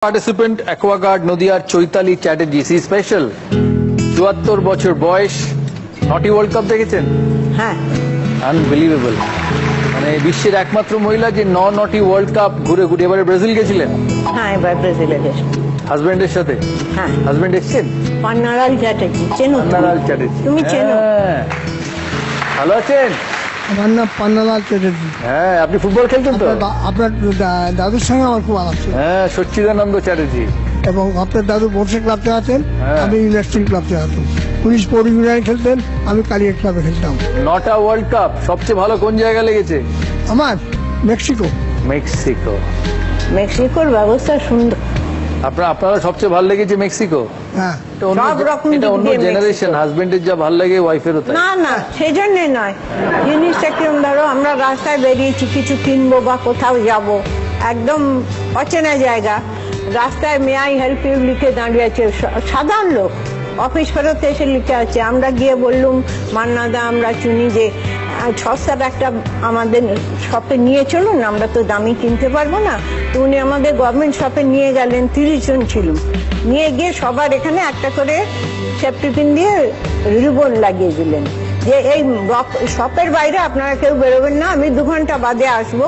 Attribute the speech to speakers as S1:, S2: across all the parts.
S1: Participant Aquaguard নদিয়ার Chaitali Chatterjee C special ৭৪ বছর বয়স। নটি ওয়ার্ল্ড কাপ দেখেছেন?
S2: হ্যাঁ,
S1: আনবিলিভেবল। মানে বিশ্বের একমাত্র মহিলা যে নটি ওয়ার্ল্ড কাপ ঘুরে ঘুরে। এবারে ব্রাজিল গেছিলেন?
S2: হ্যাঁ, এবার ব্রাজিলে গেছি
S1: হাজবেন্ডের সাথে?
S2: হ্যাঁ।
S1: হাজবেন্ড এসছেন?
S2: পান্নালাল চ্যাটার্জি চেনো?
S1: পান্নালাল চ্যাটার্জি
S2: তুমি চেনো?
S1: হ্যাঁ। ভালো আছেন?
S3: আমার নাম পান্নালাল চ্যাটার্জি।
S1: হ্যাঁ, আপনি ফুটবল খেলতেন তো?
S3: আপনার দাদুর সঙ্গে আমার খুব আলাপ ছিল।
S1: হ্যাঁ, সচ্চিদানন্দ চ্যাটার্জি।
S3: এবং আপনার দাদু বর্ষে ক্লাবতে আছেন,
S1: হ্যাঁ।
S3: আমি ইউনিভার্সিটি ক্লাবতে আছেন। পুলিশ স্পোর্টিং ইউনিয়ন খেলতেন, আমি কালিয়া ক্লাবে খেলতাম।
S1: নটা ওয়ার্ল্ড কাপ সবচেয়ে ভালো কোন জায়গায় লেগেছে?
S3: আমার মেক্সিকো।
S1: মেক্সিকো।
S2: মেক্সিকোর ব্যবস্থা সুন্দর।
S1: আপনারা সবচেয়ে ভালো লেগেছে মেক্সিকো?
S3: হ্যাঁ,
S2: সব রকম
S1: এটা
S2: দিক
S1: অন্য
S2: দিয়ে
S1: জেনারেশন।
S2: মেক্সিকো।
S1: হাজবেন্ডের যা ভালো লাগে ওয়াইফেরও তাই।
S2: না না, সেই জন্য নয়। জিনিসটা কিরম ধরো, আমরা রাস্তায় বেরিয়েছি কিছু কিনবো বা কোথাও যাব, একদম অচেনা জায়গা, রাস্তায় মে আই হেল্প ইউ লিখে দাঁড়িয়ে আছে সাধারণ লোক, অফিস ফেরত এসে লিখে আছে। আমরা গিয়ে বললুম মান্নাদা আমরা চিনি যে সস্তার একটা আমাদের শপে নিয়ে চলুন, আমরা তো দামি কিনতে পারবো না। তো উনি আমাদের গভর্নমেন্ট শপে নিয়ে গেলেন, 30 জন ছিল। নিয়ে গিয়ে সবার এখানে একটা করে সেফটি পিন দিয়ে রিবন লাগিয়ে দিলেন যে এই শপের বাইরে আপনারা কেউ বেরোবেন না, আমি 2 ঘন্টা বাদে আসবো,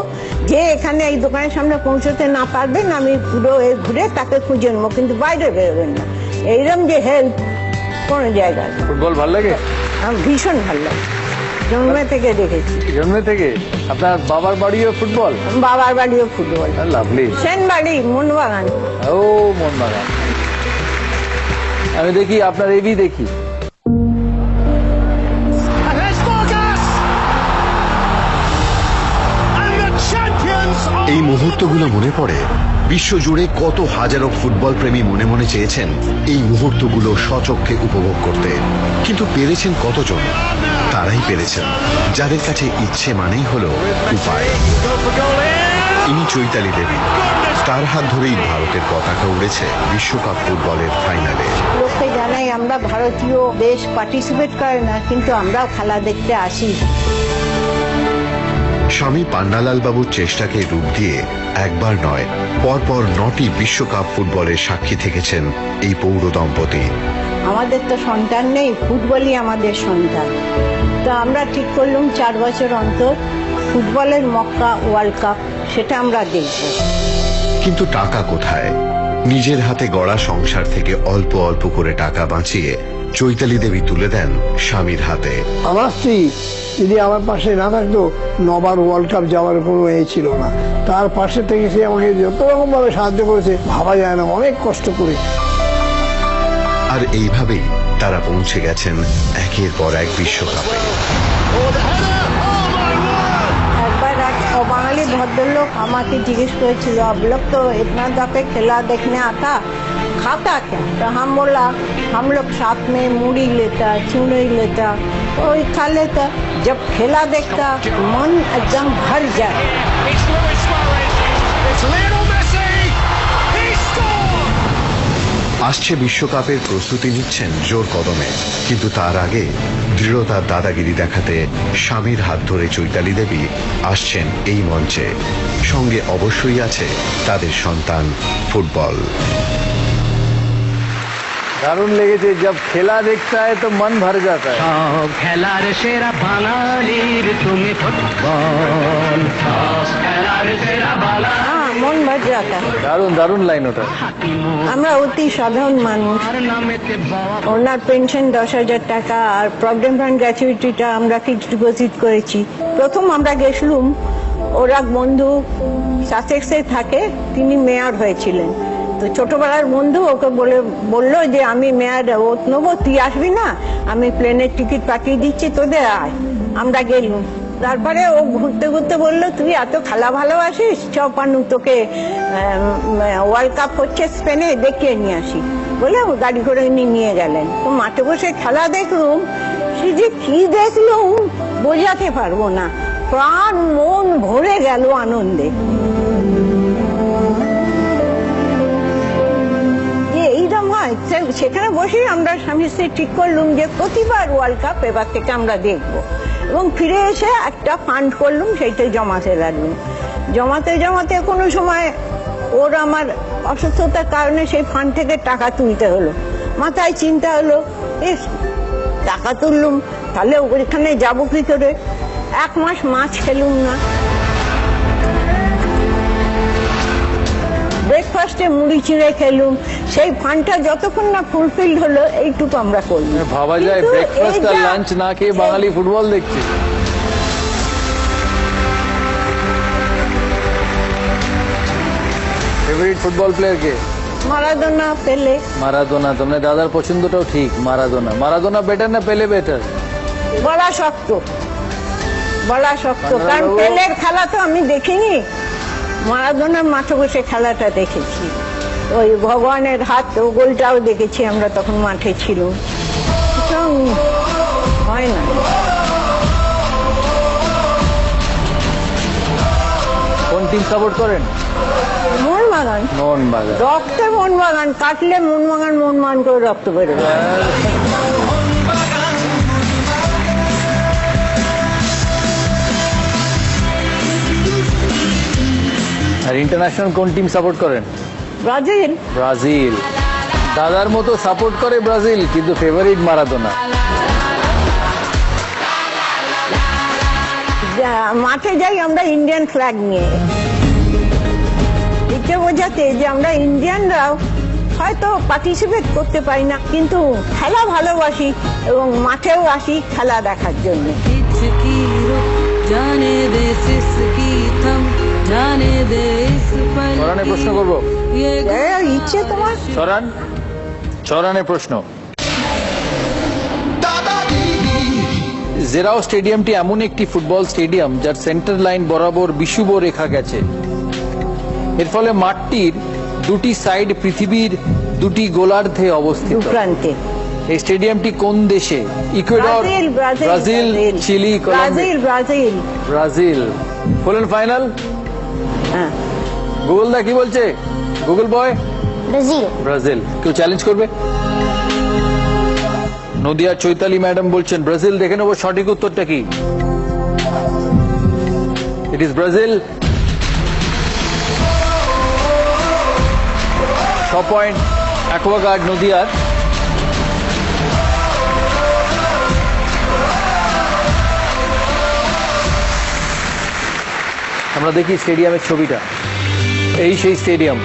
S2: যে এখানে এই দোকানের সামনে পৌঁছতে না পারবেন আমি পুরো ঘুরে তাকে খুঁজে নেবো, কিন্তু বাইরে বেরোবেন না। এইরকম যে হেল্প কোনো জায়গায়।
S1: ফুটবল ভালো লাগে?
S2: আমার ভীষণ ভালো লাগে, জন্মে থেকে দেখেছি।
S1: জন্মে থেকে? আপনার বাবার বাড়িও ফুটবল?
S2: বাবার বাড়িও ফুটবল।
S1: লাভলি।
S2: সেন বাড়ি মোহনবাগান।
S1: ও মোহনবাগান। আমি দেখি আপনার এবি দেখি।
S4: এই মুহূর্তগুলো মনে পড়ে বিশ্বজুড়ে কত হাজারো ফুটবল প্রেমী মনে মনে চেয়েছেন এই মুহূর্তগুলো স্বচক্ষে উপভোগ করতে, কিন্তু পেরেছেন কতজন? তারাই পেরেছেন যাদের কাছে ইচ্ছে মানেই হলো উপায়। ইনি চৈতালি দেবী। তার হাত ধরেই ভারতের পতাকা উড়েছে বিশ্বকাপ ফুটবলের ফাইনালে।
S2: লোককে জানাই আমরা ভারতীয় দেশ পার্টিসিপেট করে না, কিন্তু আমরাও খেলা দেখতে আসি।
S4: স্বামী পান্নালাল বাবুর চেষ্টাকে রূপ দিয়ে একবার নয়, পরপর 9টি বিশ্বকাপ ফুটবলের সাক্ষী থেকেছেন এই পৌর দম্পতি।
S2: আমাদের তো সন্তান নেই, ফুটবলই আমাদের সন্তান। তো আমরা ঠিক করলাম 4 বছর অন্তর ফুটবলের মক্কা ওয়ার্ল্ড কাপ, সেটা আমরা দেখব।
S4: কিন্তু টাকা কোথায়? নিজের হাতে গড়া সংসার থেকে অল্প অল্প করে টাকা বাঁচিয়ে চৈতালি দেবী তুলে দেন স্বামীর হাতে।
S3: আমার স্ত্রী যদি আমার পাশে না থাকতো, নবার ওয়ার্ল্ড কাপ যাওয়ার কোনো ছিল না। তার পাশে থেকে সে আমাকে যত রকম ভাবে সাহায্য করেছে ভাবা যায় না, অনেক কষ্ট করে।
S4: আর এইভাবেই তারা পৌঁছে গেছেন একের পর এক বিশ্বকাপে।
S2: একবার এক বাঙালি ভদ্রলোক আমাকে জিজ্ঞেস করেছিল, आप लोग तो इतना दफे खेला देखने आता, खाता क्या? तो हम लोग साथ में मूढ़ी लेता, चिंगड़ी लेता, वही खा लेता। जब खेला देखता मन एकदम भर जाए।
S4: আসছে বিশ্বকাপের প্রস্তুতি নিচ্ছেন জোর কদমে, কিন্তু তার আগে দৃঢ়তার দাদাগিরি দেখাতে স্বামীর হাত ধরে চৈতালি দেবী আসছেন এই মঞ্চে। সঙ্গে অবশ্যই আছে তাদের সন্তান ফুটবল।
S1: দারুণ লেগেছে। जब খেলা দেখতা है तो मन भर जाता है।
S5: সব খেলার সেরা বাঙালির তুমি ফুটবল, সব খেলার সেরা বাঙালি।
S2: হ্যাঁ, মন ভর যাতা।
S1: দারুণ দারুণ লাইন ওটা।
S2: আমরা অতি সাধারণ মানুষ।
S5: নামেতে বাবা
S2: ওনার পেনশন 10,000 টাকা, আর প্রভিডেন্ট ফান্ড গ্র্যাচুইটিটা আমরা ফিক্সড ডিপোজিট করেছি। প্রথম আমরা গেছিলাম, ওর এক বন্ধু সাসেক্সে থাকে, তিনি মেয়র হয়েছিলেন। তো ছোটবেলার বন্ধু ওকে বললো যে আমি মেয়র ওত নেবো, তুই আসবি না, আমি প্লেনের টিকিট পাঠিয়ে দিচ্ছি, তোদের আয়। আমরা গেলুম। তারপরে ও ঘুরতে ঘুরতে বললো, তুই এত খেলা ভালোবাসিস, চ পানু তোকে ওয়ার্ল্ড কাপ হচ্ছে স্পেনে, দেখিয়ে নিয়ে আসি বলে গাড়ি করে নিয়ে গেলেন। তো মাঠে বসে খেলা দেখলুম, সে যে কি দেখলুম বোঝাতে পারবো না, প্রাণ মন ভরে গেল আনন্দে। এইরকম হয়, সেখানে বসে আমরা স্বামী স্ত্রী ঠিক করলুম যে প্রতিবার ওয়ার্ল্ড কাপ এবার থেকে আমরা দেখবো, এবং ফিরে এসে একটা ফান্ড করলুম, সেইটাই জমাতে লাগলুম। জমাতে জমাতে কোনো সময় ওর আমার অসুস্থতার কারণে সেই ফান্ড থেকে টাকা তুলতে হলো। মাথায় চিন্তা হলো, টাকা তুললুম, তাহলে ওইখানে যাবো কি করে? 1 মাস মাছ খেলুম না, ব্রেকফাস্টে মুড়ি চিড়ে খেলুম। সেই ফান্ডটা যতক্ষণ না ফুলফিল হলো, এইটুকু আমরা করলাম।
S1: ভাবা যায়
S2: কিন্তু
S1: ব্রেকফাস্ট আর
S2: এই যা-
S1: লাঞ্চ না খেয়ে বাঙালি ফুটবল দেখছে। ফেভারিট ফুটবল প্লেয়ার কে?
S2: মারাদোনা, পেলে।
S1: মারাদোনা। তোমার দাদার পছন্দটাও ঠিক, মারাদোনা। মারাদোনা বেটার না পেলে বেটার?
S2: বলা শক্ত, বলা শক্ত,
S1: বাংলা
S2: কারণ
S1: বাবু।
S2: পেলের খেলা তো আমি দেখিনি, মারাদোনার মাঠে বসে খেলাটা দেখেছি। ওই ভগবানের হাত, ও গোলটাও দেখেছি আমরা, তখন মাঠে ছিল। সুতরাং হয় না।
S1: কোন টিম সাপোর্ট করেন?
S2: মোহনবাগান,
S1: মোহনবাগান।
S2: রক্তে মোহনবাগান, কাটলে মোহনবাগান করে রক্ত বেরোবে।
S1: আর ইন্টারন্যাশনাল কোন টিম সাপোর্ট করেন?
S2: ব্রাজিল।
S1: ব্রাজিল। দাদার মতো সাপোর্ট করে ব্রাজিল, কিন্তু ফেভারিট মারাদোনা।
S2: মাঠে যাই আমরা ইন্ডিয়ান ফ্ল্যাগ নিয়ে, এটা বোঝাতে যে আমরা ইন্ডিয়ানরাও হয়তো পার্টিসিপেট করতে পারি না, কিন্তু খেলা ভালোবাসি এবং মাঠেও আসি খেলা দেখার জন্য।
S6: की रुक जाने दे सिसकी थम जाने दे इस पल
S1: ছড়ানে প্রশ্ন করব।
S6: ये
S2: ইচ্ছে তোমার?
S1: ছড়ান, ছড়ানে প্রশ্ন। জেরাও স্টেডিয়ামটি এমন একটি ফুটবল স্টেডিয়াম যার সেন্টার লাইন বরাবর বিষুব রেখা গেছে। এর ফলে মাঠটির দুটি সাইড পৃথিবীর দুটি গোলার্ধে অবস্থিত।
S2: দুপ্রান্তে।
S1: এই স্টেডিয়ামটি কোন দেশে? Ecuador,
S2: Brazil, Brazil,
S1: Brazil, Chile,
S2: Brazil, Brazil.
S1: Brazil. Full final?
S2: হ্যাঁ,
S1: গুগল দা কি বলছে? Google boy?
S2: ব্রাজিল।
S1: ব্রাজিল। কেউ চ্যালেঞ্জ করবে? নদিয়া চৈতালি ম্যাডাম বলছেন ব্রাজিল। দেখে নেবো সঠিক উত্তরটা কি। It is Brazil. 6 point Aquaguard নদিয়ার। আমরা দেখি স্টেডিয়ামের ছবিটা। এই সেই স্টেডিয়াম।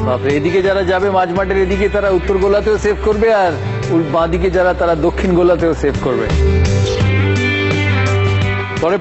S1: বাপরে, এদিকে যারা যাবে মাঝমাঠের এদিকে, তারা উত্তর গোলাতেও সেভ করবে, আর বাঁ দিকে যারা, তারা দক্ষিণ গোলাতেও সেভ করবে। পরে